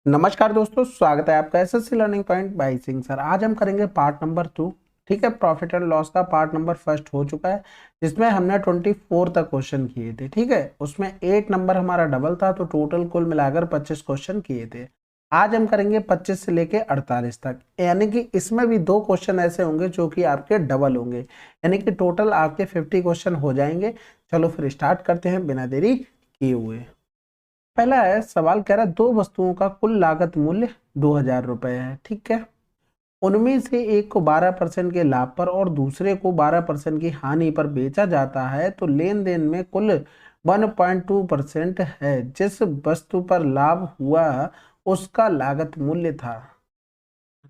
नमस्कार दोस्तों, स्वागत है आपका SSC learning point by Singh sir. आज हम करेंगे पार्ट नंबर 2। ठीक है, प्रॉफिट एंड लॉस का पार्ट नंबर फर्स्ट हो चुका है, जिसमें हमने 24 तक क्वेश्चन किए थे। ठीक है, उसमें 8 नंबर हमारा डबल था, तो टोटल कुल मिलाकर 25 क्वेश्चन किए थे। आज हम करेंगे 25 से लेके 48 तक, यानी कि इसमें भी 2 क्वेश्चन ऐसे होंगे जो कि आपके डबल होंगे, यानी कि टोटल आपके 50 क्वेश्चन हो जाएंगे। चलो फिर स्टार्ट करते हैं बिना देरी किए हुए। पहला है सवाल, कह रहा है दो वस्तुओं का कुल लागत मूल्य 2000 रुपए है। ठीक है, उनमें से एक को 12% के लाभ पर और दूसरे को 12% की हानि पर बेचा जाता है, तो लेन देन में कुल 1.2% है। जिस वस्तु पर लाभ हुआ उसका लागत मूल्य था।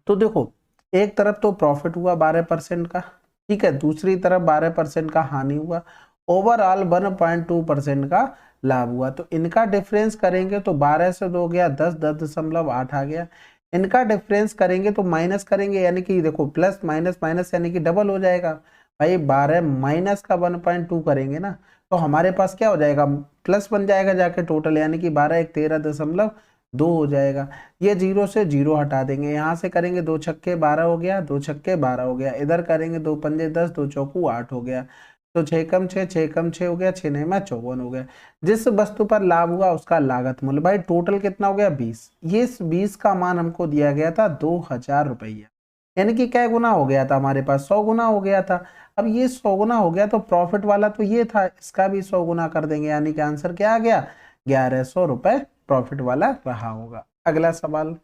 तो देखो, एक तरफ तो प्रॉफिट हुआ 12% का, ठीक है, दूसरी तरफ 12% का हानि हुआ, ओवरऑल 1.2% का लाभ हुआ। तो इनका डिफरेंस करेंगे तो 12 से 2 गया 10, 10.8 आ गया। इनका डिफरेंस करेंगे तो माइनस करेंगे, यानी कि देखो प्लस माइनस माइनस यानी कि डबल हो जाएगा भाई। 12 माइनस का 1.2 करेंगे ना, तो हमारे पास क्या हो जाएगा, प्लस बन जाएगा जाके टोटल, यानी कि 12 एक 13.2 हो जाएगा। ये जीरो से जीरो हटा देंगे, यहाँ से करेंगे 2 छक्के 12 हो गया, 2 छक्के 12 हो गया, इधर करेंगे 2 पंजे 10, 2 चौकू 8 हो गया। तो 6 कम 6, 6 कम 6 हो गया, 6 नहीं में 54 हो गया। जिस वस्तु पर लाभ हुआ उसका लागत मूल्य, भाई टोटल कितना हो गया 20। ये 20 का मान हमको दिया गया था 2000 रुपया, यानी कि क्या गुना हो गया था हमारे पास, 100 गुना हो गया था। अब ये 100 गुना हो गया तो प्रॉफिट वाला तो ये था, इसका भी 100 गुना कर देंगे, यानी कि आंसर क्या आ गया, 1100 रुपए प्रॉफिट वाला रहा होगा। अगला सवाल,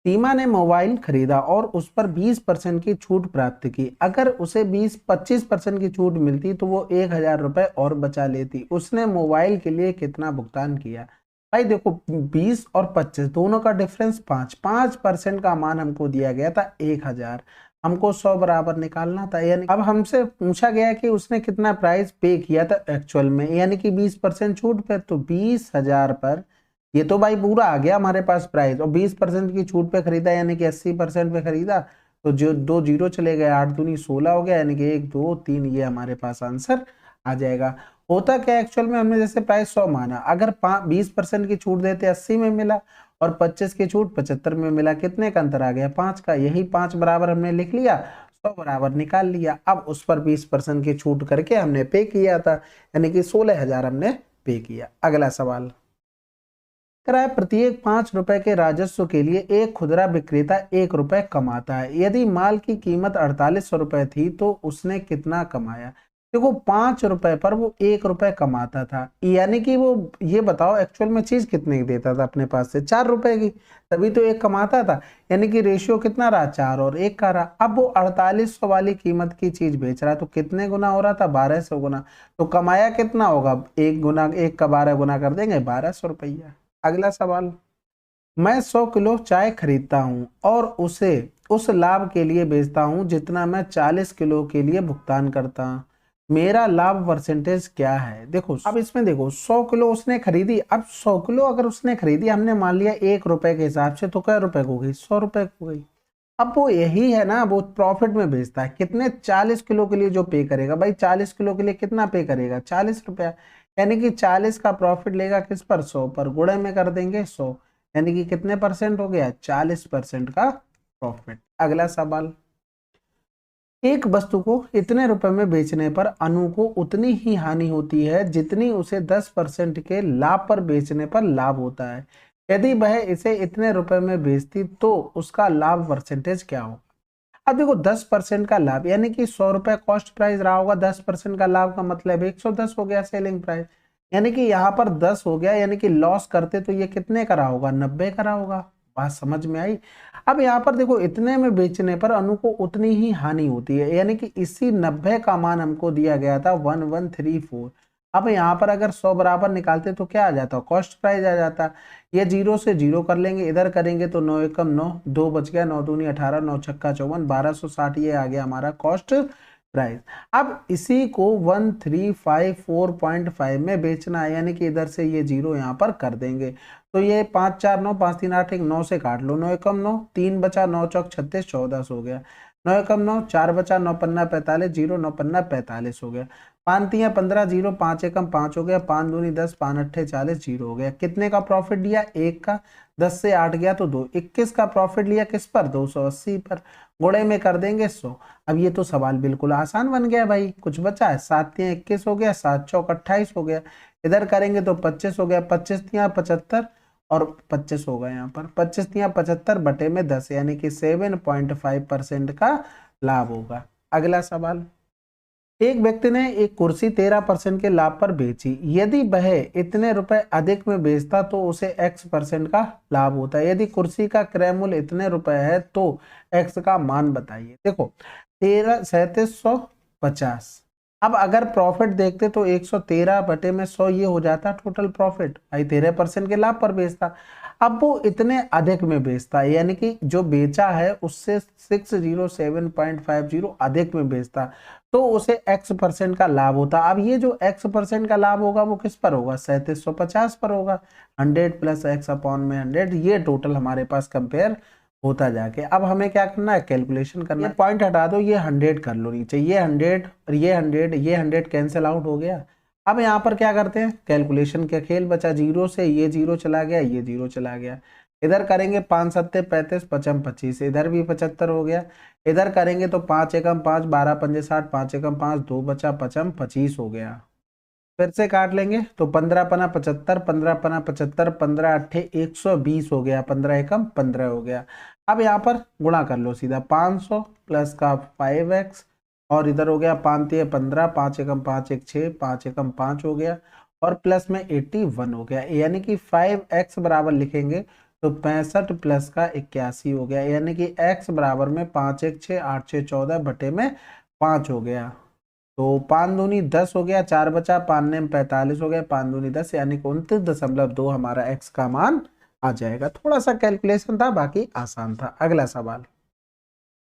सीमा ने मोबाइल खरीदा और उस पर 20% की छूट प्राप्त की। अगर उसे 25% की छूट मिलती तो वो 1000 रुपए और बचा लेती। उसने मोबाइल के लिए कितना भुगतान किया। भाई देखो, 20 और 25 दोनों का डिफरेंस 5% का मान हमको दिया गया था 1000। हमको 100 बराबर निकालना था, यानी अब हमसे पूछा गया कि उसने कितना प्राइस पे किया था एक्चुअल में, यानी कि 20% छूट पे, तो 20,000 पर ये तो भाई पूरा आ गया हमारे पास प्राइस, और 20% की छूट पे खरीदा, यानी कि 80% पे खरीदा। तो जो 2 जीरो चले गए, 8 दूनी 16 हो गया, यानी कि 1 2 3, ये हमारे पास आंसर आ जाएगा। होता क्या एक्चुअल में, हमने जैसे प्राइस 100 माना, अगर 20% की छूट देते 80 में मिला और 25 की छूट 75 में मिला, कितने का अंतर आ गया, 5 का। यही 5 बराबर हमने लिख लिया, 100 बराबर निकाल लिया। अब उस पर 20% की छूट करके हमने पे किया था, यानी कि 16,000 हमने पे किया। अगला सवाल, कराए प्रत्येक 5 रुपए के राजस्व के लिए एक खुदरा विक्रेता 1 रुपए कमाता है। यदि माल की कीमत 4800 रुपए थी तो उसने कितना कमाया। देखो, 5 रुपए पर वो 1 रुपए कमाता था, यानी कि वो, ये बताओ एक्चुअल में चीज कितने की देता था अपने पास से, 4 रुपए की, तभी तो 1 कमाता था। यानी कि रेशियो कितना रहा, 4 और 1 का रहा। अब वो 4800 वाली कीमत की चीज बेच रहा है, तो कितने गुना हो रहा था, 1200 गुना। तो कमाया कितना होगा, 1 गुना 1 का 12 गुना कर देंगे, 1200 रुपया। अगला सवाल, मैं 100 किलो चाय खरीदता हूं और उसे उस लाभ के लिए बेचता हूं जितना मैं 40 किलो के लिए भुगतान करता हूं। मेरा लाभ परसेंटेज क्या है। देखो, अब इसमें देखो 100 किलो उसने खरीदी। अब 100 किलो अगर उसने खरीदी, हमने मान लिया 1 रुपए के हिसाब से, तो क्या रुपए हो गई, 100 रुपए हो गई। अब वो यही है ना, वो प्रॉफिट में बेचता है, कितने, 40 किलो के लिए जो पे करेगा, भाई 40 किलो के लिए कितना पे करेगा, 40 रुपया। यानी कि 40 का प्रॉफिट लेगा किस पर, 100 पर, गुणे में कर देंगे 100, यानी कि कितने परसेंट हो गया, 40% का प्रॉफिट। अगला सवाल, एक वस्तु को इतने रुपए में बेचने पर अनु को उतनी ही हानि होती है जितनी उसे 10% के लाभ पर बेचने पर लाभ होता है। यदि वह इसे इतने रुपए में बेचती तो उसका लाभ परसेंटेज क्या होगा। अब देखो, 10% का लाभ, यानी कि 100 रुपए कॉस्ट प्राइस रहा होगा, 10% का लाभ का मतलब 110 हो गया सेलिंग प्राइस, यानी कि यहाँ पर 10 हो गया, यानी कि लॉस करते तो ये कितने का रहा होगा, 90 का रहा होगा। बात समझ में आई। अब यहाँ पर देखो, इतने में बेचने पर अनु को उतनी ही हानि होती है, यानी कि इसी 90 का मान हमको दिया गया था 1134। अब यहाँ पर अगर 100 बराबर निकालते तो क्या आ जाता, कॉस्ट प्राइस आ जाता। ये जीरो से जीरो कर लेंगे, इधर करेंगे तो 9 एकम 9, 2 बच गया, 9 दूनी 18, 9 छक्का 54, 1260, ये आ गया हमारा कॉस्ट प्राइस। अब इसी को 1354.5 में बेचना है, यानी कि इधर से ये जीरो यहाँ पर कर देंगे। तो ये 5 4 9, 5 3 8, 1 9 से काट लो, 9 एकम 9, 3 बचा, 9 चौक 36, 14 हो गया, 9 एकम 9, 4 बचा, 9 पन्ना 45, जीरो 9 पन्ना 45 हो गया। पाँच तियां 15 जीरो, 5 एकम 5 हो गया, 5 दूनी 10, 5 अट्ठे 40 जीरो हो गया। कितने का प्रॉफिट लिया? 1 का। 10 से 8 गया तो 2, 21 का प्रॉफिट लिया किस पर? 280 पर। गुणे में कर देंगे 100। अब ये तो सवाल बिल्कुल आसान बन गया भाई, कुछ बचा है? 7 तियां 21 हो गया, 7 चौक 28 हो गया, इधर करेंगे तो 25 हो गया, 25 तियां 75 और 25 होगा यहाँ पर, 25 तियां 75 बटे में 10 यानी कि 7.5% का लाभ होगा। अगला सवाल, एक व्यक्ति ने एक कुर्सी 13% के लाभ पर बेची। यदि वह इतने रुपए अधिक में बेचता तो उसे x% का लाभ होता है। यदि कुर्सी का क्रय मूल्य इतने रुपए है तो x का मान बताइए। देखो 3750। अब अगर प्रॉफिट देखते तो 113 बटे में 100 ये हो जाता टोटल प्रॉफिट, भाई 13% के लाभ पर बेचता। अब वो इतने अधिक में बेचता है यानी कि जो बेचा है उससे 607.50 अधिक में बेचता तो उसे x% का लाभ होता। अब ये जो x% का लाभ होगा वो किस पर होगा? 3750 पर होगा। 100 प्लस x अपॉन में 100, ये टोटल हमारे पास कंपेयर होता जाके। अब हमें क्या करना है? कैलकुलेशन करना है। पॉइंट हटा दो, ये 100 कर लो नीचे, ये 100 और ये 100, ये 100 कैंसिल आउट हो गया। अब यहाँ पर क्या करते हैं? कैलकुलेशन का खेल बचा, जीरो से ये जीरो चला गया, ये जीरो चला गया, इधर करेंगे 5 सत्ते 35, पचम 25, इधर भी 75 हो गया, इधर करेंगे तो 5 एकम 5, 12 पंजे 60, 5 एकम 5, 2 बचा, पचम 25 हो गया। फिर से काट लेंगे तो 15 पना 75, 15 पना 75, 15 अट्ठे 120 हो गया, 15 एकम 15 हो गया। अब यहाँ पर गुणा कर लो सीधा, 500 प्लस का 5x और इधर हो गया 5 तिये 15, 5 एकम 5 एक 6, 5 एकम 5 हो गया और प्लस में 81 हो गया, यानी कि 5x बराबर लिखेंगे तो 65 प्लस का 81 हो गया, यानी कि x बराबर में 5 एक 6, 8 6 14 बटे में 5 हो गया। तो 5 दूनी 10 हो गया, 4 बचा, 5 ने 45 हो गया, 5 दूनी 10 यानी कि 29.2 हमारा x का मान आ जाएगा। थोड़ा सा कैलकुलेशन था, बाकी आसान था। अगला सवाल,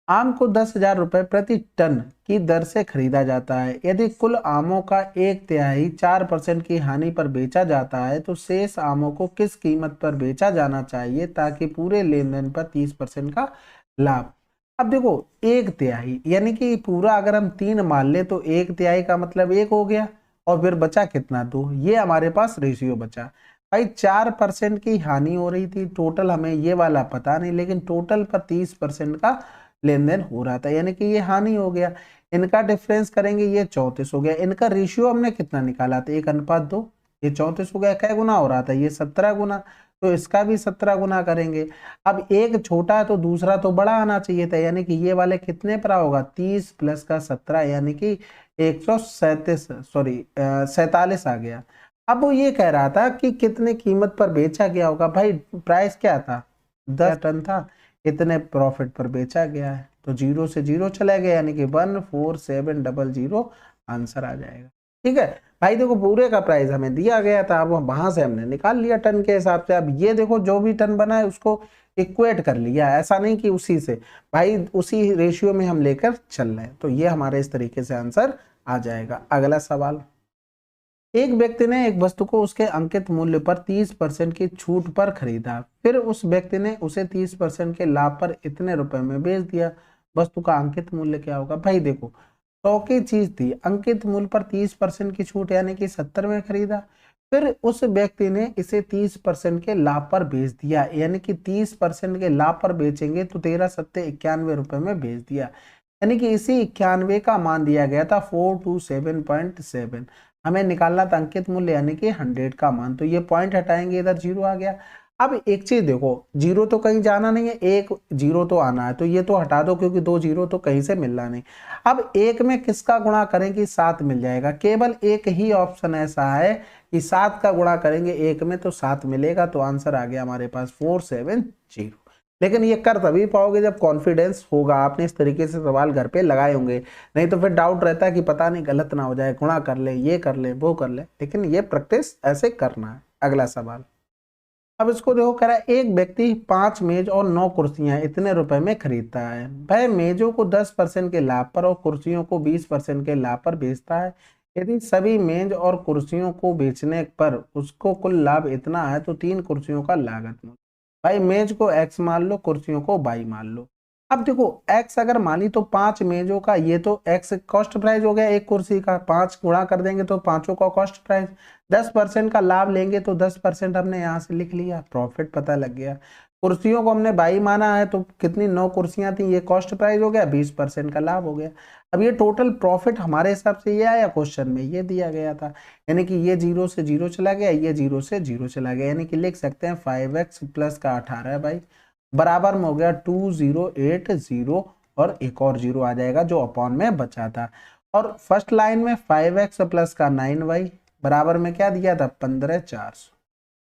आम को 10,000 रुपए प्रति टन की दर से खरीदा जाता है। यदि कुल आमों का 1/3 4% की हानि पर बेचा जाता है तो शेष आमों को किस कीमत पर बेचा जाना चाहिए ताकि पूरे लेन देन पर 30% का लाभ? अब देखो 1/3 यानी कि पूरा अगर हम 3 मान ले तो 1/3 का मतलब 1 हो गया और फिर बचा कितना? 2। ये हमारे पास रेशियो बचा। भाई 4% की हानि हो रही थी, टोटल हमें ये वाला पता नहीं, लेकिन टोटल पर 30% का लेन देन हो रहा था यानी कि ये हानि हो गया। इनका डिफरेंस करेंगे, ये 34 हो गया। इनका रेशियो हमने कितना निकाला था? 1:2। ये 34 हो गया, क्या गुना हो रहा था? ये 17 गुना, तो इसका भी 17 गुना करेंगे। अब एक छोटा है तो दूसरा तो बड़ा आना चाहिए था, यानी कि ये वाले कितने पर होगा? 30 प्लस का 17 यानी कि 137 सॉरी 47 आ गया। अब वो ये कह रहा था कि कितने कीमत पर बेचा गया होगा। भाई प्राइस क्या था? 10 टन था, इतने प्रॉफिट पर बेचा गया है तो जीरो से जीरो चला गया यानी कि 14700 आंसर आ जाएगा। ठीक है भाई, देखो पूरे का प्राइस हमें दिया गया था, अब वहां से हमने निकाल लिया टन के हिसाब से। अब ये देखो जो भी टन बना है उसको इक्वेट कर लिया, ऐसा नहीं कि उसी से, भाई उसी रेशियो में हम लेकर चल रहे हैं, तो ये हमारे इस तरीके से आंसर आ जाएगा। अगला सवाल, एक व्यक्ति ने एक वस्तु को उसके अंकित मूल्य पर 30% की छूट पर खरीदा, फिर उस व्यक्ति ने उसे 30% के लाभ पर इतने रुपए में बेच दिया। वस्तु का अंकित मूल्य क्या होगा? भाई देखो 100 की चीज थी, अंकित मूल्य पर 30% की छूट यानी कि 70 में खरीदा, फिर उस व्यक्ति ने इसे 30% के लाभ पर बेच दिया, यानी कि 30% के लाभ पर बेचेंगे तो 13 सत्ते 91 रुपए में बेच दिया, यानी कि इसी 91 का मान दिया गया था 427.7। हमें निकालना था अंकित मूल्य यानी कि 100 का मान, तो ये पॉइंट हटाएंगे, इधर जीरो आ गया। अब एक चीज देखो, जीरो तो कहीं जाना नहीं है, एक जीरो तो आना है, तो ये तो हटा दो क्योंकि 2 जीरो तो कहीं से मिलना नहीं। अब एक में किसका गुणा करें कि 7 मिल जाएगा? केवल एक ही ऑप्शन ऐसा है कि 7 का गुणा करेंगे एक में तो 7 मिलेगा, तो आंसर आ गया हमारे पास 470। लेकिन ये कर तभी पाओगे जब कॉन्फिडेंस होगा, आपने इस तरीके से सवाल घर पे लगाए होंगे, नहीं तो फिर डाउट रहता है कि पता नहीं गलत ना हो जाए, गुणा कर ले, ये कर ले, वो कर ले, लेकिन ये प्रैक्टिस ऐसे करना है। अगला सवाल, अब इसको देखो, कह रहा है एक व्यक्ति 5 मेज और 9 कुर्सियां इतने रुपए में खरीदता है। वह मेजों को 10% के लाभ पर और कुर्सियों को 20% के लाभ पर बेचता है। यदि सभी मेज और कुर्सियों को बेचने पर उसको कुल लाभ इतना है तो 3 कुर्सियों का लागत मूल्य। भाई मेज को x मान लो, कुर्सियों को y मान लो। अब देखो x अगर मान ली तो 5 मेजों का, ये तो x कॉस्ट प्राइस हो गया एक कुर्सी का, 5 गुणा कर देंगे तो पांचों का कॉस्ट प्राइस, 10% का लाभ लेंगे तो 10% हमने यहाँ से लिख लिया, प्रॉफिट पता लग गया। कुर्सियों को हमने 22 माना है तो कितनी 9 कुर्सियां थी, ये कॉस्ट प्राइस हो गया, 20% का लाभ हो गया। अब ये टोटल प्रॉफिट हमारे हिसाब से ये आया, क्वेश्चन में ये दिया गया था, यानी कि ये 0 से 0 चला गया, ये 0 से 0 चला गया, यानी कि लिख सकते हैं 5x प्लस का 18 भाई बराबर में हो गया 2080 और एक और 0 आ जाएगा जो अपॉन में बचा था। और फर्स्ट लाइन में 5x प्लस का 9y बराबर में क्या दिया था 15400।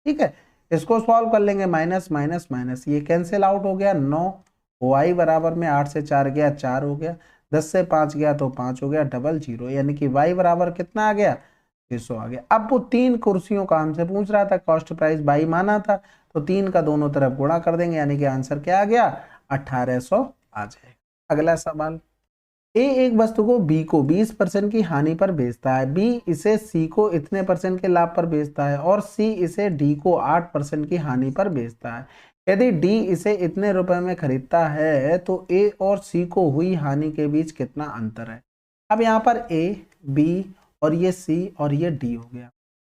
ठीक है, इसको सॉल्व कर लेंगे, माइनस माइनस माइनस ये कैंसिल आउट हो गया, 9 y बराबर में 8 से 4 गया 4 हो गया, 10 से 5 गया तो 5 हो गया, डबल 0, यानी कि y बराबर कितना आ गया 600 आ गया। अब वो 3 कुर्सियों का हमसे पूछ रहा था, कॉस्ट प्राइस 22 माना था तो 3 का दोनों तरफ गुणा कर देंगे, यानी कि आंसर क्या आ गया 1800 आ जाएगा। अगला सवाल, ए एक वस्तु को बी को 20% की हानि पर बेचता है, बी इसे सी को इतने % के लाभ पर बेचता है और सी इसे डी को 8% की हानि पर बेचता है। यदि डी इसे इतने रुपए में खरीदता है तो ए और सी को हुई हानि के बीच कितना अंतर है। अब यहाँ पर ए, बी और ये सी और ये डी हो गया।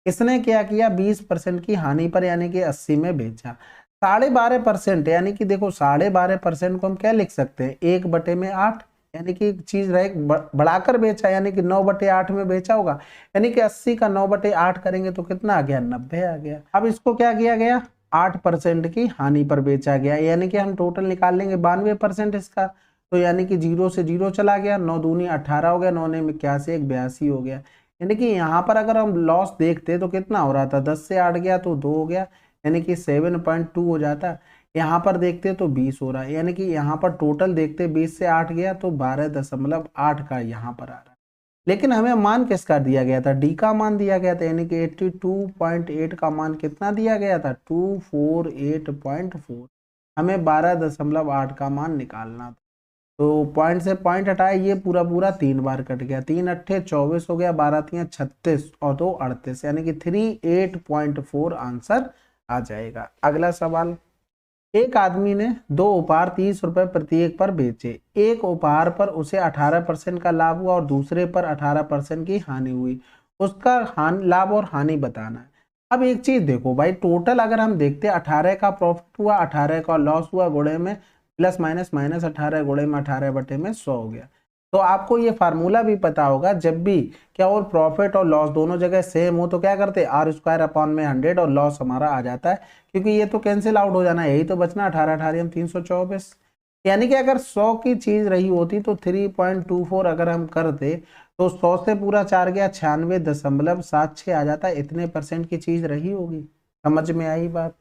इसने क्या किया 20% की हानि पर यानी कि 80 में बेचा, 12.5% यानी कि देखो 12.5% को हम क्या लिख सकते हैं 1/8, यानी कि चीज रहे बढ़ाकर बेचा, यानी कि 9/8 में बेचा होगा, यानी कि 80 का 9/8 करेंगे तो कितना आ गया 90 आ गया। अब इसको क्या किया गया 8% की हानि पर बेचा गया, यानी कि हम टोटल निकाल लेंगे 92% इसका, तो यानी कि 0 से 0 चला गया, 9 दूनी 18 हो गया, 9 ने 81 एक 82 हो गया। यानी कि यहाँ पर अगर हम लॉस देखते तो कितना हो रहा था 10 से 8 गया तो 2 हो गया, यानी कि 7.2 हो जाता। यहाँ पर देखते तो 20 हो रहा है, यानी कि यहाँ पर टोटल देखते 20 से 8 गया तो 12.8 का यहाँ पर आ रहा है। लेकिन हमें मान किसका दिया गया था डी का मान दिया गया था, यानी कि 82.8 का मान कितना दिया गया था 248.4, हमें 12.8 का मान निकालना था। तो पॉइंट से पॉइंट हटाए, ये पूरा पूरा 3 बार कट गया, 3 अट्ठे 24 हो गया, 12 तियां 36 और 2 38, यानी कि 38.4 आंसर आ जाएगा। अगला सवाल, एक आदमी ने 2 उपहार 30 रुपए प्रत्येक पर बेचे, एक उपहार पर उसे 18% का लाभ हुआ और दूसरे पर 18% की हानि हुई, उसका लाभ और हानि बताना है। अब एक चीज देखो भाई, टोटल अगर हम देखते 18 का प्रॉफिट हुआ 18 का लॉस हुआ, गुणे में प्लस माइनस माइनस 18 गुणे में 18/100 हो गया। तो आपको ये फार्मूला भी पता होगा, जब भी क्या और प्रॉफिट और लॉस दोनों जगह सेम हो तो क्या करते R² / 100 और लॉस हमारा आ जाता है, क्योंकि ये तो कैंसिल आउट हो जाना, यही तो बचना 18 18 324, यानी कि अगर 100 की चीज रही होती तो 3.24 अगर हम करते तो 100 से पूरा 4 गया 96.76 आ जाता, इतने % की चीज रही होगी। समझ में आई बात।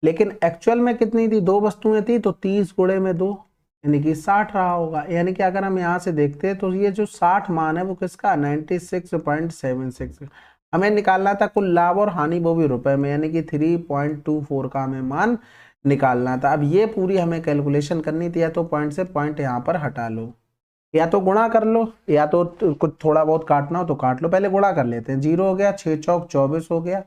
लेकिन एक्चुअल में कितनी थी, 2 वस्तुएं थी तो 30 गुणे में 2 यानी कि 60 रहा होगा। यानी कि अगर हम यहाँ से देखते हैं तो ये जो 60 मान है वो किसका 96.76, हमें निकालना था कुल लाभ और हानि, वो भी रुपए में, यानी कि 3.24 का हमें मान निकालना था। अब ये पूरी हमें कैलकुलेशन करनी थी, या तो पॉइंट से पॉइंट यहाँ पर हटा लो, या तो गुणा कर लो, या तो कुछ थोड़ा बहुत काटना हो तो काट लो। पहले गुणा कर लेते हैं, 0 हो गया 6 चौक 24 हो गया,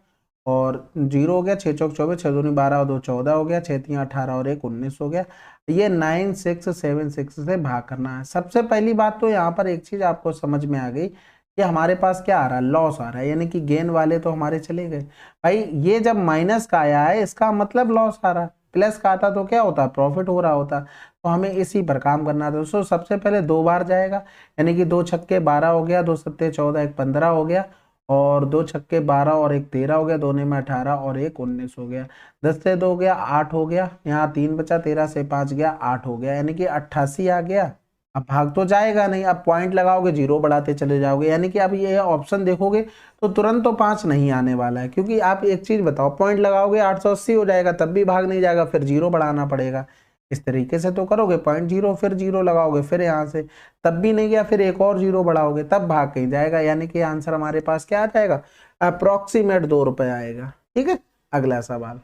और 0 हो गया 6 चौक 24, 6 दूनी 12 और 2 14 हो गया, 6 तियां 18 और 1 19 हो गया। ये 9676 से भाग करना है। सबसे पहली बात तो यहाँ पर एक चीज आपको समझ में आ गई कि हमारे पास क्या आ रहा है लॉस आ रहा है, यानी कि गेन वाले तो हमारे चले गए भाई। ये जब माइनस का आया है इसका मतलब लॉस आ रहा है, प्लस का आता तो क्या होता प्रॉफिट हो रहा होता। तो हमें इसी पर काम करना था दोस्तों। सबसे पहले 2 बार जाएगा, यानी कि 2 छक्के 12 हो गया, 2 सत्ते 14, 1 15 हो गया, और 2 छक्के 12 और 1 13 हो गया, 2 में 18 और 1 19 हो गया, 10 से 2 हो गया 8 हो गया, यहाँ 3 बचा, 13 से 5 गया 8 हो गया, यानी कि 88 आ गया। अब भाग तो जाएगा नहीं, अब पॉइंट लगाओगे 0 बढ़ाते चले जाओगे, यानी कि अब ये ऑप्शन देखोगे तो तुरंत तो 5 नहीं आने वाला है, क्योंकि आप एक चीज बताओ, पॉइंट लगाओगे 880 हो जाएगा तब भी भाग नहीं जाएगा, फिर 0 बढ़ाना पड़ेगा। इस तरीके से तो करोगे, पॉइंट 0 फिर 0 लगाओगे, फिर यहाँ से तब भी नहीं गया, फिर एक और 0 बढ़ाओगे तब भाग कहीं जाएगा, यानी कि आंसर हमारे पास क्या आ जाएगा अप्रोक्सीमेट 2 रुपए आएगा। ठीक है, अगला सवाल,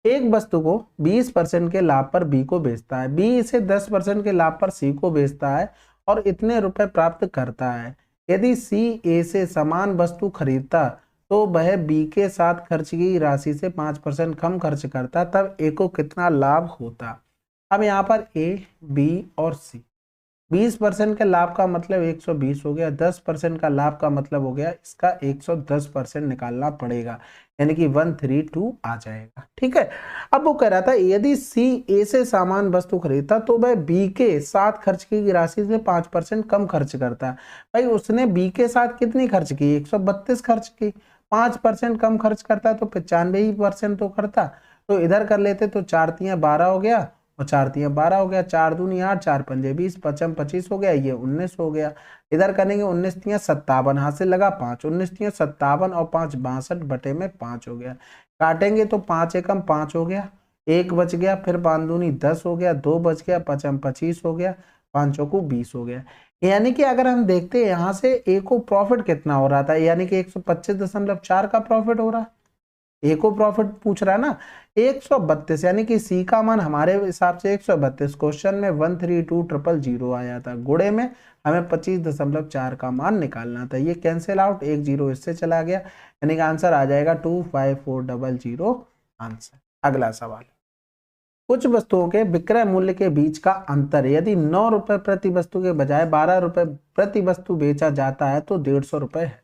एक वस्तु को 20% के लाभ पर बी को बेचता है, बी इसे 10% के लाभ पर सी को बेचता है और इतने रुपए प्राप्त करता है। यदि सी ए से समान वस्तु खरीदता तो वह बी के साथ खर्च की राशि से 5% कम खर्च करता, तब ए को कितना लाभ होता। अब यहाँ पर ए, बी और सी, 20% के लाभ का मतलब 120 हो गया, 10% का लाभ का मतलब हो गया इसका 110% निकालना पड़ेगा, यानी कि 132 आ जाएगा। ठीक है, अब वो कह रहा था यदि सी ए से सामान वस्तु खरीदता तो वह बी के साथ खर्च की राशि से 5% कम खर्च करता। भाई उसने बी के साथ कितनी खर्च की, 132 खर्च की, 5% कम खर्च करता तो 95% तो करता। तो इधर कर लेते तो 4 तियां 12 हो गया और 4 तियां 12 हो गया, 4 दूनी 8, 4 पंजे 20, 55 25 हो गया, ये 19 हो गया। इधर करेंगे 19 तियां 57, हाथ से लगा 5, 19 तियां 57 और 5 62 बटे में 5 हो गया। काटेंगे तो 5 एकम 5 हो गया, 1 बच गया, फिर 5 दूनी 10 हो गया, 2 बच गया, 55 25 हो गया, 5 चौको 20 हो गया। यानी कि अगर हम देखते हैं यहाँ से ए को प्रॉफिट कितना हो रहा था, यानी कि 125.4 का प्रॉफिट हो रहा, ए को प्रॉफिट पूछ रहा है ना 132, यानी कि सी का मान हमारे हिसाब से 132, क्वेश्चन में 132,000 आया था, गुणे में हमें 25.4 का मान निकालना था। ये कैंसिल आउट, एक जीरो इससे चला गया, यानी कि आंसर आ जाएगा 25400 आंसर। अगला सवाल, कुछ वस्तुओं के विक्रय मूल्य के बीच का अंतर यदि 9 रुपए प्रति वस्तु के बजाय 12 रुपए प्रति वस्तु बेचा जाता है तो 150 रुपए है।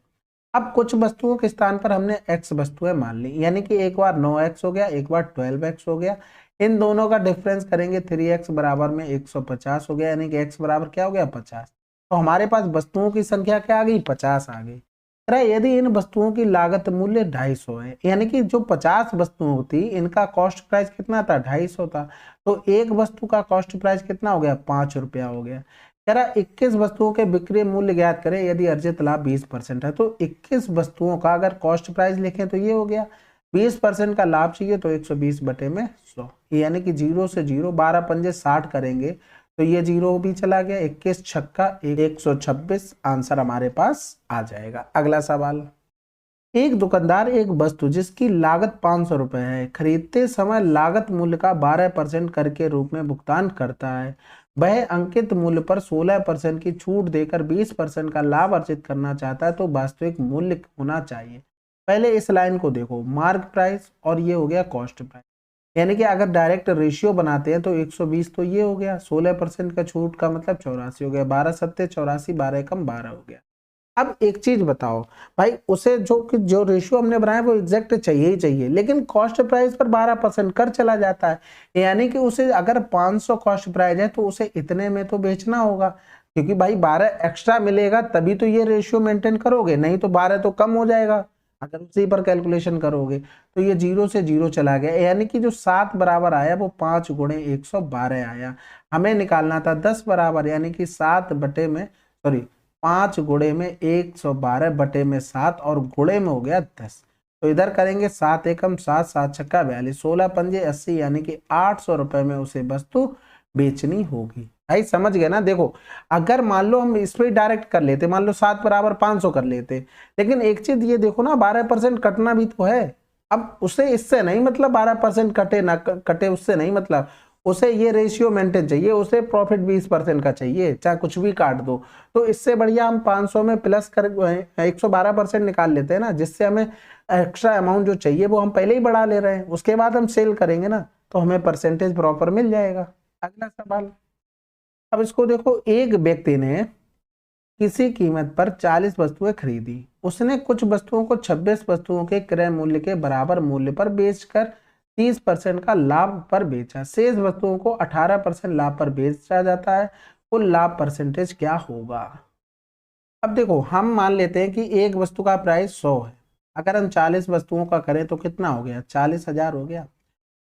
अब कुछ वस्तुओं के स्थान पर हमने x वस्तुएं मान ली, यानी कि एक बार 9x हो गया, एक बार 12x हो गया, इन दोनों का डिफरेंस करेंगे 3x बराबर में 150 हो गया, यानी कि x बराबर क्या हो गया 50। तो हमारे पास वस्तुओं की संख्या क्या आ गई 50 आ गई। यदि इन वस्तुओं की लागत मूल्य 250 है, यानी कि जो 50 वस्तुओं थी इनका कॉस्ट प्राइस कितना था 250 था, तो एक वस्तु का कॉस्ट प्राइस कितना हो गया 5 रुपया हो गया। 21 वस्तुओं के बिक्री मूल्य ज्ञात करें यदि अर्जित लाभ 20% है, तो 21 वस्तुओं का अगर कॉस्ट प्राइस लिखें तो ये हो गया, 20% का लाभ चाहिए तो 120 बटे में 100, यानी कि 0 से 0, 12 पंजे 60 करेंगे तो ये 0 भी चला गया, 21 छक्का 126 आंसर हमारे पास आ जाएगा। अगला सवाल, एक दुकानदार एक वस्तु जिसकी लागत 500 रुपए है खरीदते समय लागत मूल्य का 12% कर के रूप में भुगतान करता है, वह अंकित मूल्य पर 16% की छूट देकर 20% का लाभ अर्जित करना चाहता है, तो वास्तविक मूल्य होना चाहिए। पहले इस लाइन को देखो, मार्क प्राइस और ये हो गया कॉस्ट प्राइस, यानी कि अगर डायरेक्ट रेशियो बनाते हैं तो 120 तो ये हो गया, 16% का छूट का मतलब 84 हो गया, 12 सत्ते 84, 12 कम 12 हो गया। अब एक चीज बताओ भाई, उसे जो रेशियो हमने बनाया वो एग्जैक्ट चाहिए ही चाहिए, लेकिन कॉस्ट प्राइस पर 12% कर चला जाता है, यानी कि उसे अगर 500 कॉस्ट प्राइस है तो उसे इतने में तो बेचना होगा, क्योंकि भाई 12 एक्स्ट्रा मिलेगा तभी तो ये रेशियो मेंटेन करोगे, नहीं तो 12 तो कम हो जाएगा अगर उसी पर कैलकुलेशन करोगे। तो ये 0 से 0 चला गया, यानी कि जो 7 बराबर आया वो 5 गुणे 112 आया। हमें निकालना था 10 बराबर, यानी कि 7 बटे में 5 गुणे में 112 बटे में 7 और गुणे में हो गया 10। तो इधर करेंगे 7 एकम 7, 7 छक्का 42, 16 पंजे 80, यानी कि 800 रुपए में उसे वस्तु बेचनी होगी। भाई समझ गए ना। देखो अगर मान लो हम इस पे डायरेक्ट कर लेते, मान लो 7 बराबर 500 कर लेते, लेकिन एक चीज ये देखो ना 12% कटना भी तो है। अब उसे इससे नहीं मतलब 12% कटे ना कटे, उससे नहीं मतलब, उसे ये रेशियो मेंटेन चाहिए, उसे प्रॉफिट 20% का चाहिए, चाहे कुछ भी काट दो। तो इससे बढ़िया हम 500 में प्लस कर 112% निकाल लेते हैं ना, जिससे हमें एक्स्ट्रा अमाउंट जो चाहिए वो हम पहले ही बढ़ा ले रहे हैं, उसके बाद हम सेल करेंगे ना तो हमें परसेंटेज प्रॉपर मिल जाएगा। अगला सवाल, अब इसको देखो, एक व्यक्ति ने किसी कीमत पर 40 वस्तुएं खरीदी, उसने कुछ वस्तुओं को 26 वस्तुओं के क्रय मूल्य के बराबर मूल्य पर बेचकर 30% का लाभ पर बेचा, शेष वस्तुओं को 18% लाभ पर बेचा जाता है, कुल लाभ परसेंटेज क्या होगा। अब देखो हम मान लेते हैं कि एक वस्तु का प्राइस 100 है, अगर हम 40 वस्तुओं का करें तो कितना हो गया 40,000 हो गया।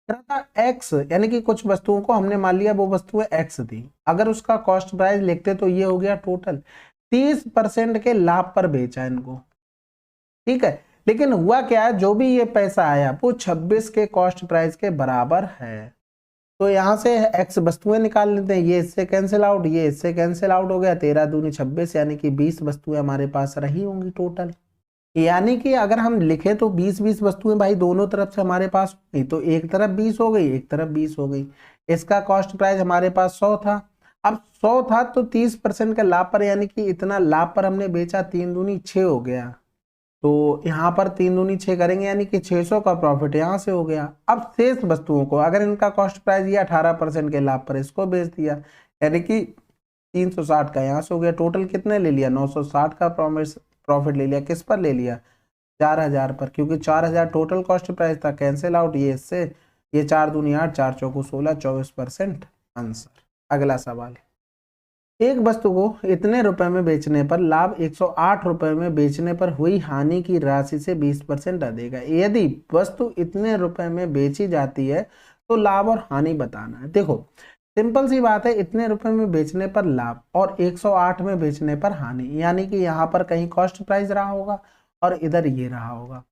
एक्स, यानी कि कुछ वस्तुओं को हमने मान लिया वो वस्तुएं एक्स थी, अगर उसका कॉस्ट प्राइस लिखते तो ये हो गया टोटल 30% के लाभ पर बेचा इनको, ठीक है। लेकिन हुआ क्या है, जो भी ये पैसा आया वो 26 के कॉस्ट प्राइस के बराबर है, तो यहां से एक्स वस्तुएं निकाल लेते हैं, ये इससे कैंसिल आउट, ये इससे कैंसिल आउट हो गया, 13 दूनी 26, यानी कि 20 वस्तुएं हमारे पास रही होंगी टोटल। यानी कि अगर हम लिखें तो 20 वस्तुएं भाई दोनों तरफ से हमारे पास हुई, तो एक तरफ 20 हो गई, एक तरफ 20 हो गई। इसका कॉस्ट प्राइस हमारे पास 100 था, अब 100 था तो 30% के लाभ पर, यानी कि इतना लाभ पर हमने बेचा, 3 दूनी 6 हो गया, तो यहाँ पर 3 दूनी 6 करेंगे यानी कि 600 का प्रॉफिट यहाँ से हो गया। अब शेष वस्तुओं को अगर इनका कॉस्ट प्राइस ये 18% के लाभ पर इसको बेच दिया यानी कि 360 का यहाँ से हो गया। टोटल कितने ले लिया, 960 का प्रॉफिट ले लिया। किस पर ले लिया, 4000 पर, क्योंकि 4000 टोटल कॉस्ट प्राइस था। कैंसिल आउट ये इससे, ये 4 दूनी 8, 4 चौको 16, 24% आंसर। अगला सवाल, एक वस्तु को इतने रुपए में बेचने पर लाभ 108 रुपए में बेचने पर हुई हानि की राशि से 20% अधिक है। यदि वस्तु इतने रुपए में बेची जाती है तो लाभ और हानि बताना है। देखो सिंपल सी बात है, इतने रुपए में बेचने पर लाभ और 108 में बेचने पर हानि, यानी कि यहाँ पर कहीं कॉस्ट प्राइस रहा होगा और इधर ये रहा होगा।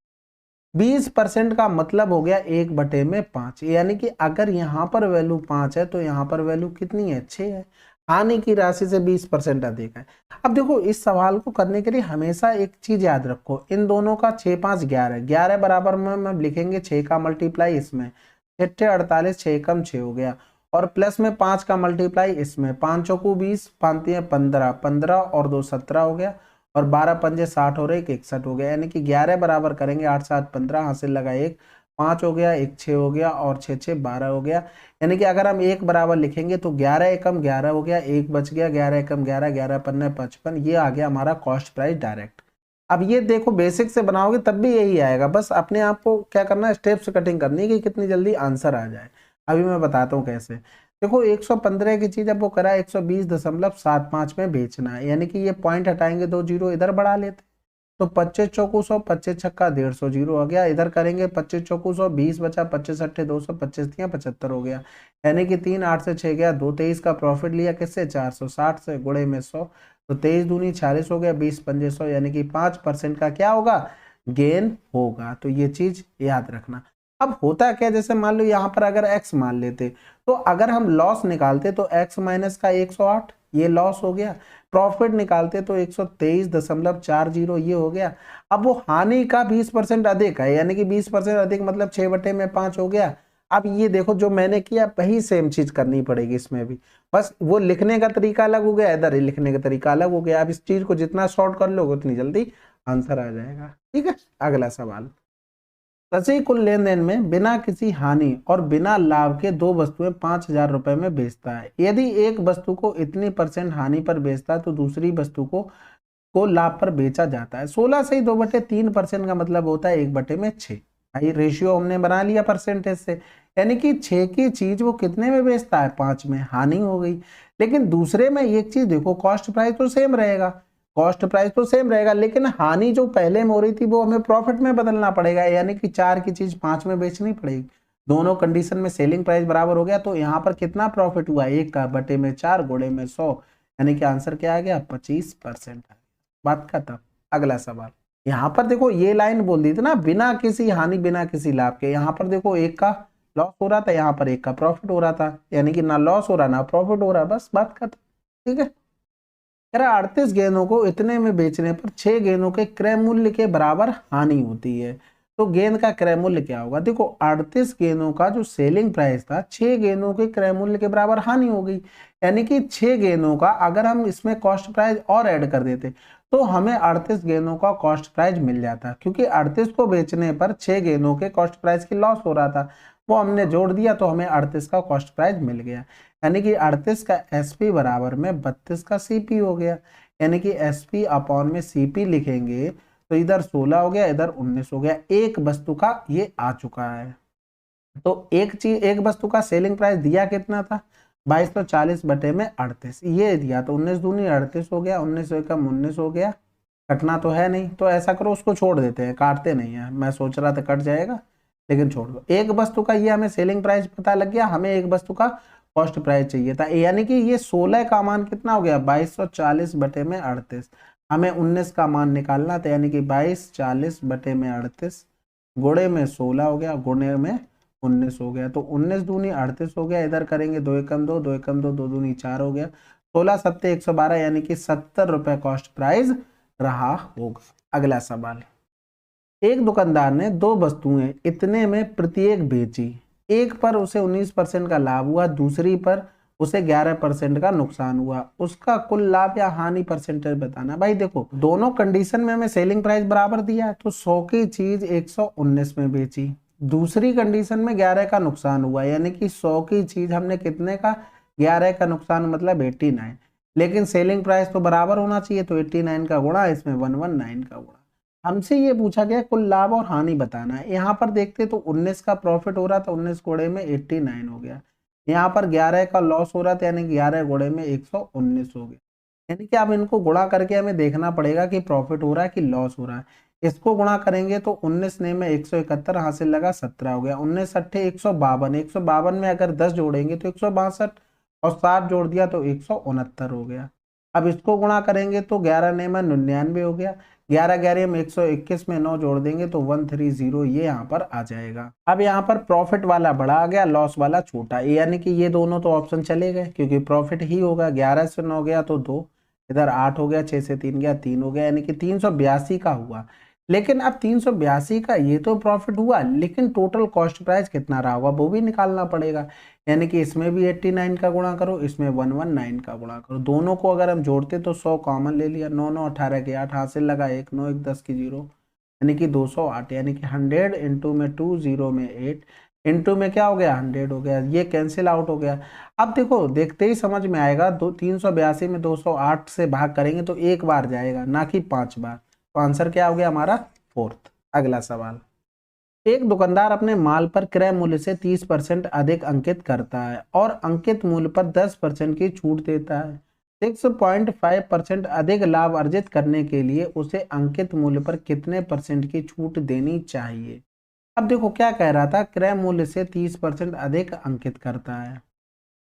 20% का मतलब हो गया 1/5, यानी कि अगर यहाँ पर वैल्यू 5 है तो यहाँ पर वैल्यू कितनी है, 6 है। हानि की राशि से 20% अधिक है। अब देखो इस सवाल को करने के लिए हमेशा एक चीज याद रखो, इन दोनों का 6 5 11, 11 बराबर में हम लिखेंगे 6 का मल्टीप्लाई इसमें, 6 48, 6 कम 6 हो गया, और प्लस में 5 का मल्टीप्लाई इसमें, 5 चौको 20, 5 15, 15 और 2 17 हो गया, और 12 पंजे 60 और 1 61 हो गया। यानी कि 11 बराबर करेंगे 8 7 15, हासिल लगा 1, 5 हो गया, 1 6 हो गया, और 6 6 12 हो गया। यानी कि अगर हम 1 बराबर लिखेंगे तो 11 एकम 11 हो गया, 1 बच गया, 11 एकम 11, 11 पन्ने 55, ये आ गया हमारा कॉस्ट प्राइस डायरेक्ट। अब ये देखो बेसिक से बनाओगे तब भी यही आएगा, बस अपने आप को क्या करना है, स्टेप्स कटिंग करनी है कि कितनी जल्दी आंसर आ जाए। अभी मैं बताता हूँ कैसे। देखो 115 की चीज अब वो करा 120.75 में बेचना है, यानी कि ये पॉइंट हटाएंगे, 2 जीरो इधर बढ़ा लेते, तो 25 चौको 100, 25 छक्का 150, जीरो हो गया। इधर करेंगे 25 चौको 100, 20 बचा, 25 अट्ठे 200, 25 दिया 75 हो गया। यानी कि 3 8 से 6 गया, 2 23 का प्रॉफिट लिया किससे, 460 से, गुणे में 100, तो 23 दूनी 40 हो गया, 20 पंजे 100, यानी कि 5% का क्या होगा, गेन होगा। तो ये चीज याद रखना। अब होता क्या, जैसे मान लो यहाँ पर अगर x मान लेते तो अगर हम लॉस निकालते तो x माइनस का 108 ये लॉस हो गया, प्रॉफिट निकालते तो 123.40 ये हो गया। अब वो हानि का 20% अधिक है, यानी कि 20% अधिक मतलब 6/5 हो गया। अब ये देखो जो मैंने किया वही सेम चीज करनी पड़ेगी इसमें भी, बस वो लिखने का तरीका अलग हो गया, इधर लिखने का तरीका अलग हो गया। अब इस चीज को जितना शॉर्ट कर लोगे उतनी जल्दी आंसर आ जाएगा। ठीक है, अगला सवाल, सची कुल लेन देन में बिना किसी हानि और बिना लाभ के दो वस्तुएं 5000 रुपए में बेचता है। यदि एक वस्तु को इतनी % हानि पर बेचता है तो दूसरी वस्तु को लाभ पर बेचा जाता है। 16 से 2/3% का मतलब होता है 1/6। भाई रेशियो हमने बना लिया परसेंटेज से, यानी कि 6 की चीज वो कितने में बेचता है, 5 में, हानि हो गई। लेकिन दूसरे में एक चीज देखो, कॉस्ट प्राइस तो सेम रहेगा, कॉस्ट प्राइस तो सेम रहेगा, लेकिन हानि जो पहले में हो रही थी वो हमें प्रॉफिट में बदलना पड़ेगा, यानी कि 4 की चीज 5 में बेचनी पड़ेगी। दोनों कंडीशन में सेलिंग प्राइस बराबर हो गया, तो यहाँ पर कितना प्रॉफिट हुआ, 1 का बटे में 4 गुणे में 100, यानी कि आंसर क्या आ गया, 25%। बात खत्म। अगला सवाल, यहाँ पर देखो ये लाइन बोल दी थी ना, बिना किसी हानि बिना किसी लाभ के। यहाँ पर देखो 1 का लॉस हो रहा था, यहाँ पर 1 का प्रॉफिट हो रहा था, यानी कि ना लॉस हो रहा ना प्रॉफिट हो रहा, बस बात खत्म। ठीक है, 38 गेंदों को इतने में बेचने पर 6 गेंदों के क्रय मूल्य के बराबर हानि होती है। तो गेंद का क्रय मूल्य क्या होगा, देखो 38 गेंदों का जो सेलिंग प्राइस था, 6 गेंदों के क्रय मूल्य के बराबर हानि हो गई, यानी कि 6 गेंदों का अगर हम इसमें कॉस्ट प्राइस और ऐड कर देते तो हमें 38 गेंदों का कॉस्ट प्राइस मिल जाता, क्योंकि 38 को बेचने पर 6 गेंदों के कॉस्ट प्राइस की लॉस हो रहा था, वो हमने जोड़ दिया तो हमें 38 का कॉस्ट प्राइस मिल गया। यानी कि 38 का एसपी बराबर में 32 का सीपी हो गया, यानी कि एसपी अपॉन में सीपी लिखेंगे तो इधर 16 हो गया, इधर 19 हो गया। एक वस्तु का ये आ चुका है। तो एक वस्तु का सेलिंग प्राइस दिया कितना था, 2240 बटे में 38 ये दिया, तो 19 दूनी 38 हो गया, 19 एकम 19 हो गया। कटना तो है नहीं, तो ऐसा करो उसको छोड़ देते हैं, काटते नहीं है। मैं सोच रहा था कट जाएगा लेकिन छोड़ दो। एक वस्तु का ये हमें सेलिंग प्राइस पता लग गया, हमें एक वस्तु का कॉस्ट प्राइस चाहिए था, यानी कि ये 16 का मान कितना हो गया, 2240 बटे में 38। हमें 19 का मान निकालना था, यानी कि 2240 बटे में 38 गुणे में 16 हो गया, गुणे में 19 हो गया, तो 19 दूनी 38 हो गया। इधर करेंगे 2 एकम 2, 2 एकम 2, 2 दूनी 4 हो गया, 16 सत्ते 112, यानी कि 70 रुपए कॉस्ट प्राइस रहा होगा। अगला सवाल, एक दुकानदार ने दो वस्तुएं इतने में प्रत्येक बेची, एक पर उसे 19% का लाभ हुआ, दूसरी पर उसे 11% का नुकसान हुआ, उसका कुल लाभ या हानि परसेंटेज बताना। भाई देखो दोनों कंडीशन में हमें सेलिंग प्राइस बराबर दिया है, तो 100 की चीज 119 में बेची। दूसरी कंडीशन में 11 का नुकसान हुआ, यानी कि 100 की चीज हमने कितने का, 11 का नुकसान मतलब 89, लेकिन सेलिंग प्राइस तो बराबर होना चाहिए, तो 89 का गुणा इसमें 119 का गुणा। हमसे ये पूछा गया कुल लाभ और हानि बताना है। यहाँ पर देखते तो 19 का प्रॉफिट हो रहा था, 19 गुणे में 89 हो गया। यहाँ पर 11 का लॉस हो रहा था, यानी 11 गुणे में 119 हो गया। यानी कि अब इनको गुणा करके हमें देखना पड़ेगा कि प्रॉफिट हो रहा है कि लॉस हो रहा है। इसको गुणा करेंगे तो 19 ने में 171 हासिल लगा 17 हो गया, 19 अट्ठे 152, 152 में अगर 10 जोड़ेंगे तो 162 और 7 जोड़ दिया तो 169 हो गया। अब इसको गुणा करेंगे तो 11 ने में 99 हो गया, 11 11 में 121 में 9 जोड़ देंगे तो 130, ये यहाँ पर आ जाएगा। अब यहाँ पर प्रॉफिट वाला बड़ा आ गया, लॉस वाला छोटा, यानी कि ये दोनों तो ऑप्शन चले गए क्योंकि प्रॉफिट ही होगा। 11 से 9 गया तो 2, इधर 8 हो गया, 6 से 3 गया 3 हो गया, यानी कि 382 का हुआ। लेकिन अब 382 का ये तो प्रॉफिट हुआ, लेकिन टोटल कॉस्ट प्राइस कितना रहा होगा वो भी निकालना पड़ेगा। यानी कि इसमें भी 89 का गुणा करो, इसमें 119 का गुणा करो। दोनों को अगर हम जोड़ते तो 100 कॉमन ले लिया, 9 9 18 के 8 हासिल लगा 1 9 1 10 की 0, यानी कि 208, यानी कि 100 इंटू में 2 0 में 8 इंटू में क्या हो गया 100 हो गया, ये कैंसिल आउट हो गया। अब देखो देखते ही समझ में आएगा, 382 में 208 से भाग करेंगे तो एक बार जाएगा ना कि 5 बार, तो आंसर क्या हो गया हमारा 4th। अगला सवाल, एक दुकानदार अपने माल पर क्रय मूल्य से 30% अधिक अंकित करता है और अंकित मूल्य पर 10% की छूट देता है। 6.5% अधिक लाभ अर्जित करने के लिए उसे अंकित मूल्य पर कितने परसेंट की छूट देनी चाहिए। अब देखो क्या कह रहा था, क्रय मूल्य से 30% अधिक अंकित करता है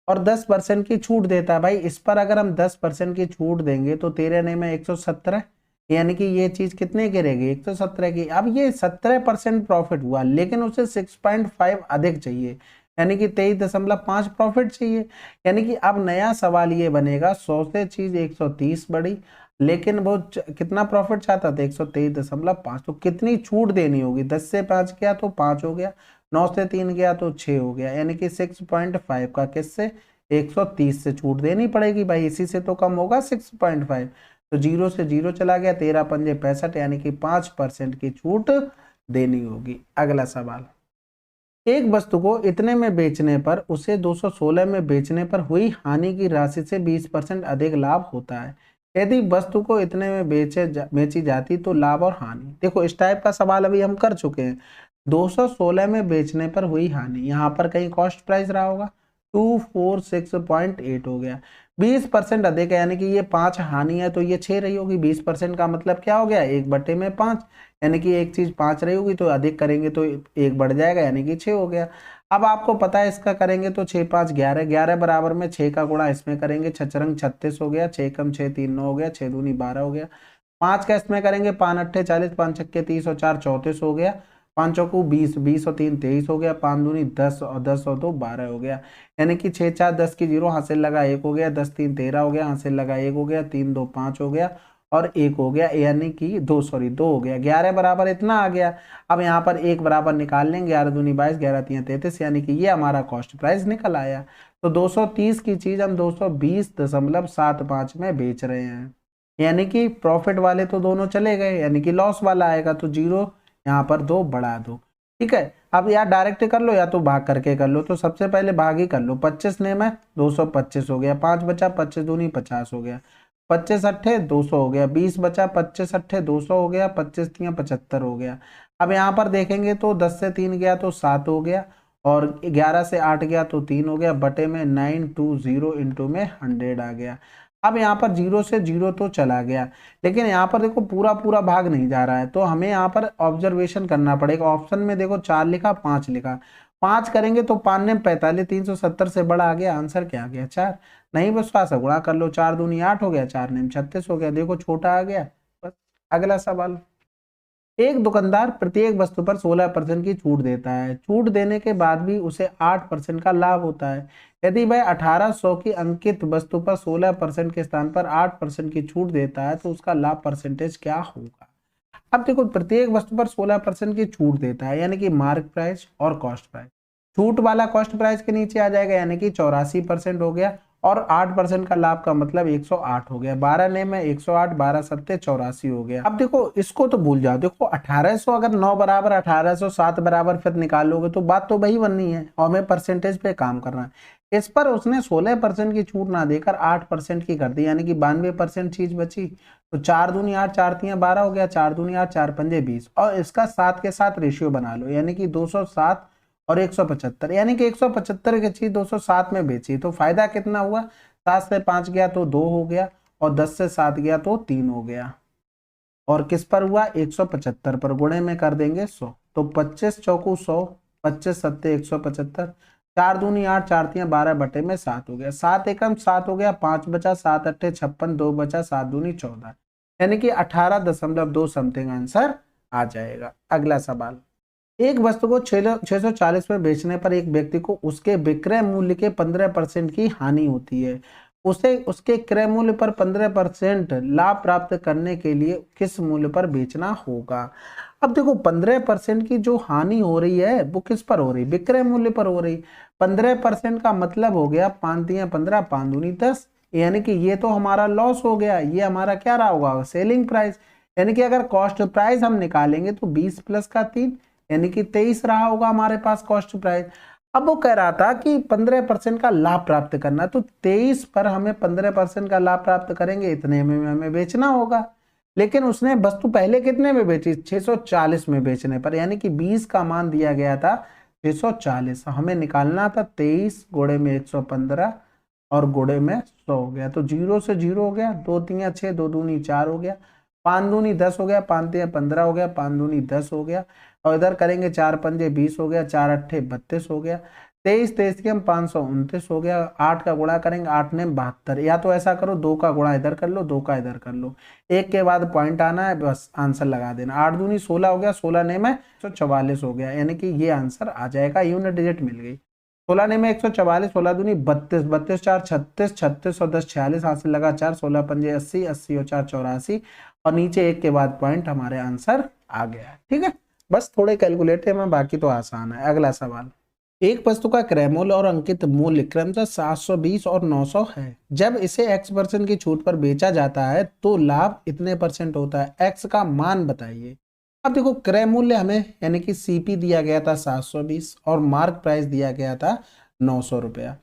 और 10% की छूट देता है। भाई इस पर अगर हम 10% की छूट देंगे तो 13 ने में 117, यानी कि ये चीज कितने की रहेगी 117 की। अब ये 17% प्रॉफिट हुआ, लेकिन उसे 6.5 अधिक चाहिए, यानी कि 23.5 प्रॉफिट चाहिए। यानी कि अब नया सवाल ये बनेगा, 100 से चीज 130 बढ़ी, लेकिन वो कितना प्रॉफिट चाहता था 123.5, तो कितनी छूट देनी होगी। 10 से 5 गया तो 5 हो गया, 9 से 3 गया तो 6 हो गया, यानी कि 6.5 का किससे 130 से छूट देनी पड़ेगी। भाई इसी से तो कम होगा 6.5, तो 0 से 0 चला गया, 13 पंजे 65, यानी कि 5% की छूट देनी होगी। अगला सवाल, एक वस्तु को इतने में बेचने पर उसे 216 में बेचने पर हुई हानि की राशि से 20% अधिक लाभ होता है। यदि वस्तु को इतने में बेची जाती तो लाभ और हानि। देखो इस टाइप का सवाल अभी हम कर चुके हैं। 216 में बेचने पर हुई हानि, यहाँ पर कहीं कॉस्ट प्राइस रहा होगा, 246.8 हो गया, 20% अधिक है, यानी कि ये 5 हानि है तो ये 6 रही होगी। 20% का मतलब क्या हो गया 1/5, यानी कि एक चीज 5 रही होगी तो अधिक करेंगे तो 1 बढ़ जाएगा, यानी कि 6 हो गया। अब आपको पता है इसका करेंगे तो 6 5 11, 11 बराबर में 6 का गुणा इसमें करेंगे, 6 36 हो गया, 6 कम 6 3 9 हो गया, 6 दूनी 12 हो गया, 5 का इसमें करेंगे 5 अट्ठे 40, 5 छक्के 30 और 4 34 हो गया, 5 चौको 20, 20 और 3 23 हो गया, 5 दूनी 10 और 10 और 2 12 हो गया, यानी कि 6 4 10 की 0 हासिल लगा 1 हो गया, 10 3 13 हो गया, हासिल लगा 1 हो गया, 3 2 5 हो गया और 1 हो गया, यानी कि 2 हो गया। 11 बराबर इतना आ गया। अब यहाँ पर 1 बराबर निकाल लेंगे, 11 दूनी 22, 11 3 33, यानी कि ये हमारा कॉस्ट प्राइस निकल आया। तो 230 की चीज हम 220.75 में बेच रहे हैं, यानी कि प्रॉफिट वाले तो दोनों चले गए, यानी कि लॉस वाला आएगा, तो 0 यहाँ पर 2 बढ़ा दो। ठीक है, अब या डायरेक्ट कर लो या तो भाग करके कर लो, तो सबसे पहले भाग ही कर लो। 25 ने में 225 हो गया, 5 बचा, 25 दूनी 50 हो गया, 25 अट्ठे 200 हो गया, 20 बचा, 25 अट्ठे 200 हो गया, 25 तियां 75 हो गया। अब यहाँ पर देखेंगे तो 10 से 3 गया तो 7 हो गया और 11 से 8 गया तो 3 हो गया, बटे में 920 इंटू में 100 आ गया। अब यहाँ पर 0 से 0 तो चला गया, लेकिन यहाँ पर देखो पूरा पूरा भाग नहीं जा रहा है, तो हमें यहाँ पर ऑब्जर्वेशन करना पड़ेगा। ऑप्शन में देखो 4 लिखा 5 लिखा, 5 करेंगे तो 5 ने 45, 370 से बड़ा आ गया, आंसर क्या आ गया 4। नहीं बस थोड़ा सा गुणा कर लो, 4 दूनी 8 हो गया, 4 ने 36 हो गया, देखो छोटा आ गया बस। अगला सवाल, एक दुकानदार प्रत्येक वस्तु पर 16% की छूट देता है, छूट देने के बाद भी उसे 8% का लाभ होता है। यदि वह 1800 की अंकित वस्तु पर 16% के स्थान पर 8% की छूट देता है तो उसका लाभ परसेंटेज क्या होगा। अब देखो प्रत्येक वस्तु पर 16% की छूट देता है, यानी कि मार्क प्राइस और कॉस्ट प्राइस। छूट वाला कॉस्ट प्राइस के नीचे आ जाएगा, यानी कि 84% हो गया, और 8% का लाभ का मतलब 108 हो गया। 12 ने में 108, 12 सत्ते 84 हो गया। अब देखो इसको तो भूल जाओ, देखो 1800 अगर 9 बराबर 1800 7 बराबर फिर निकालोगे तो बात तो वही बननी है, और हमें परसेंटेज पे काम करना है। इस पर उसने 16% की छूट ना देकर 8% की कर दी, यानी कि 92% चीज बची। तो 4 दूनी 8, 4 तियां 12 हो गया, 4 दूनी 8, 4 पंजे 20, और इसका 7 के साथ रेशियो बना लो, यानी कि 207 और 175, यानी कि 175 की चीज 207 में बेची। तो फायदा कितना हुआ, 7 से 5 गया तो 2 हो गया, और 10 से 7 गया तो 3 हो गया, और किस पर हुआ, 175 पर। गुणे में कर देंगे 100, तो 25 चौकू 100, 25 सत्ते 175, 4 दूनी 8, 4 तियां 12 बटे में 7 हो गया, 7 एकम 7 हो गया, 5 बचा, 7 अट्ठे 56, 2 बचा, 7 दूनी 14, यानी कि 18.2 समथिंग आंसर आ जाएगा। अगला सवाल, एक वस्तु को 640 में बेचने पर एक व्यक्ति को उसके विक्रय मूल्य के 15% की हानि होती है। उसे उसके क्रय मूल्य पर 15% लाभ प्राप्त करने के लिए किस मूल्य पर बेचना होगा। अब देखो 15% की जो हानि हो रही है वो किस पर हो रही, विक्रय मूल्य पर हो रही। 15% का मतलब हो गया 5 तियां 15, 5 दूनी 10, यानी कि ये तो हमारा लॉस हो गया। ये हमारा क्या रहा होगा, सेलिंग प्राइस, यानी कि अगर कॉस्ट प्राइस हम निकालेंगे तो 20 प्लस का 3, यानी कि 23 रहा होगा हमारे पास कॉस्ट प्राइस। अब वो कह रहा था कि 15% का लाभ प्राप्त करना, तो 23 पर हमें 15% का लाभ प्राप्त करेंगे, इतने में हमें बेचना होगा। लेकिन उसने वस्तु पहले कितने में बेची, 640 में बेचने पर, यानी कि 20 का मान दिया गया था 640, हमें निकालना था 23 गुणे में 115 और गुणे में 100 हो गया, तो 0 से 0 हो गया, 2 तियां 6, 2 दूनी 4 हो गया, 5 दूनी 10 हो गया, 5 तियां 15 हो गया, 5 दूनी 10 हो गया, और इधर करेंगे 4 पंजे 20 हो गया, 4 अट्ठे 32 हो गया, 23 23 की हम 529 हो गया, 8 का गुणा करेंगे 8 ने 72, या तो ऐसा करो 2 का गुणा इधर कर लो, 2 का इधर कर लो, एक के बाद पॉइंट आना है, बस आंसर लगा देना। 8 दूनी 16 हो गया, 16 ने में 144 हो गया, यानी कि ये आंसर आ जाएगा, यूनिट डिजिट मिल गई। 16 ने में 144, 16 दूनी 32, 32 4 36, 36 और 10 46, हासिल लगा 4, 16 पंजे 80, 80 और 4 84, और नीचे एक के बाद पॉइंट, हमारे आंसर आ गया। ठीक है, बस थोड़े कैलकुलेटिव में, बाकी तो आसान है। अगला सवाल, एक वस्तु का क्रय मूल्य और अंकित मूल्य क्रमशः 720 और 900 है। जब इसे x% की छूट पर बेचा जाता है तो लाभ इतने % होता है, x का मान बताइए। अब देखो क्रय मूल्य हमें यानी कि CP दिया गया था 720 और मार्क प्राइस दिया गया था 900 रुपया।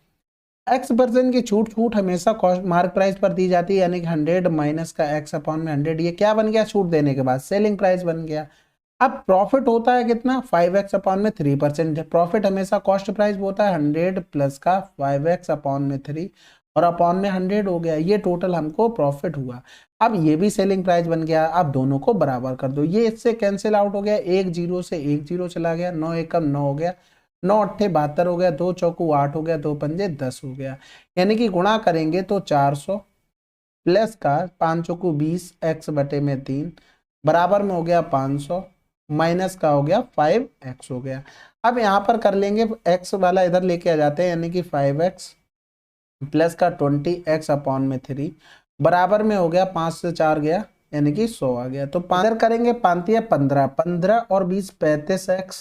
x% की छूट हमेशा कॉस्ट मार्क प्राइस पर दी जाती है, यानी कि 100 माइनस का x अपॉन में 100, ये क्या बन गया, छूट देने के बाद सेलिंग प्राइस बन गया। अब प्रॉफिट होता है कितना, 5x अपॉन में 3%। प्रॉफिट हमेशा कॉस्ट प्राइस होता है 100 प्लस का 5x अपॉन में 3 और अपॉन में 100 हो गया, ये टोटल हमको प्रॉफिट हुआ। अब ये भी सेलिंग प्राइस बन गया। अब दोनों को बराबर कर दो, ये इससे कैंसिल आउट हो गया, एक जीरो से एक जीरो चला गया, 9 एकम 9 हो गया, 9 अट्ठे 72 हो गया, 2 चौकू 8 हो गया, 2 पंजे 10 हो गया, यानी कि गुणा करेंगे तो 400 प्लस का 5 चौकू 20 x बटे में 3 बराबर में हो गया 500 माइनस का हो गया 5x हो गया। अब यहाँ पर कर लेंगे x वाला इधर लेके आ जाते हैं, यानी कि 5x प्लस का 20x अपॉन में 3 बराबर में हो गया 5 से 4 गया, यानी कि 100 आ गया। तो इधर करेंगे 5 15 15 और 20 35x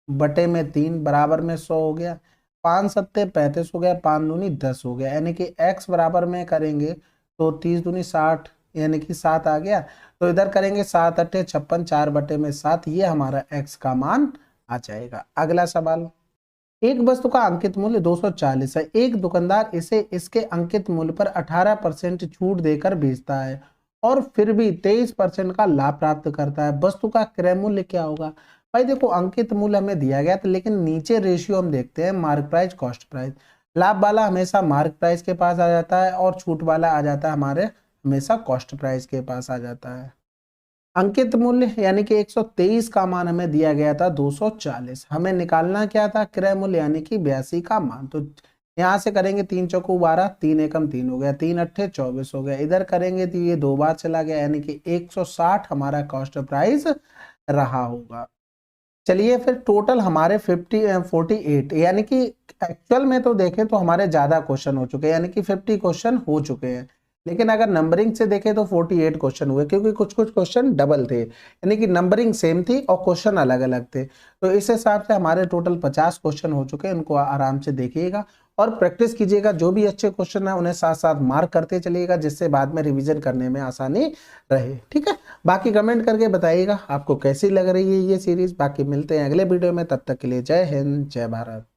बटे में 3 बराबर में 100 हो गया, 5 सत्ते 35 हो गया, 5 दूनी 10 हो गया, यानी कि x बराबर में करेंगे तो 30 दूनी 60, यानी कि 7 आ गया। तो इधर करेंगे 7 अट्ठे 56, 4 बटे में 7, ये हमारा x का मान आ जाएगा। अगला सवाल, एक वस्तु का अंकित मूल्य 240 है, एक दुकानदार इसे इसके अंकित मूल्य पर 18% छूट देकर बेचता है और फिर भी 23% का लाभ प्राप्त करता है, वस्तु का क्रय मूल्य क्या होगा। भाई देखो अंकित मूल्य हमें दिया गया था, लेकिन नीचे रेशियो हम देखते हैं मार्क प्राइस कॉस्ट प्राइस। लाभ वाला हमेशा मार्क प्राइस के पास आ जाता है और छूट वाला आ जाता है हमारे हमेशा कॉस्ट प्राइस के पास आ जाता है। अंकित मूल्य यानी कि 123 का मान हमें दिया गया था 240, हमें निकालना क्या था, क्रय मूल्य यानी कि 82 का मान। तो यहाँ से करेंगे 3 चौकू 12, 3 एकम 3 हो गया, 3 अट्ठे 24 हो गया, इधर करेंगे तो ये 2 बार चला गया, यानी कि 160 हमारा कॉस्ट प्राइस रहा होगा। चलिए फिर टोटल हमारे 48, यानी कि एक्चुअल में तो देखें तो हमारे ज्यादा क्वेश्चन हो चुके हैं, यानी कि 50 क्वेश्चन हो चुके हैं, लेकिन अगर नंबरिंग से देखें तो 48 क्वेश्चन हुए, क्योंकि कुछ कुछ क्वेश्चन डबल थे, यानी कि नंबरिंग सेम थी और क्वेश्चन अलग अलग थे। तो इस हिसाब से हमारे टोटल 50 क्वेश्चन हो चुके हैं। इनको आराम से देखिएगा और प्रैक्टिस कीजिएगा। जो भी अच्छे क्वेश्चन है उन्हें साथ साथ मार्क करते चलिएगा, जिससे बाद में रिवीजन करने में आसानी रहे। ठीक है, बाकी कमेंट करके बताइएगा आपको कैसी लग रही है ये सीरीज। बाकी मिलते हैं अगले वीडियो में, तब तक के लिए जय हिंद जय भारत।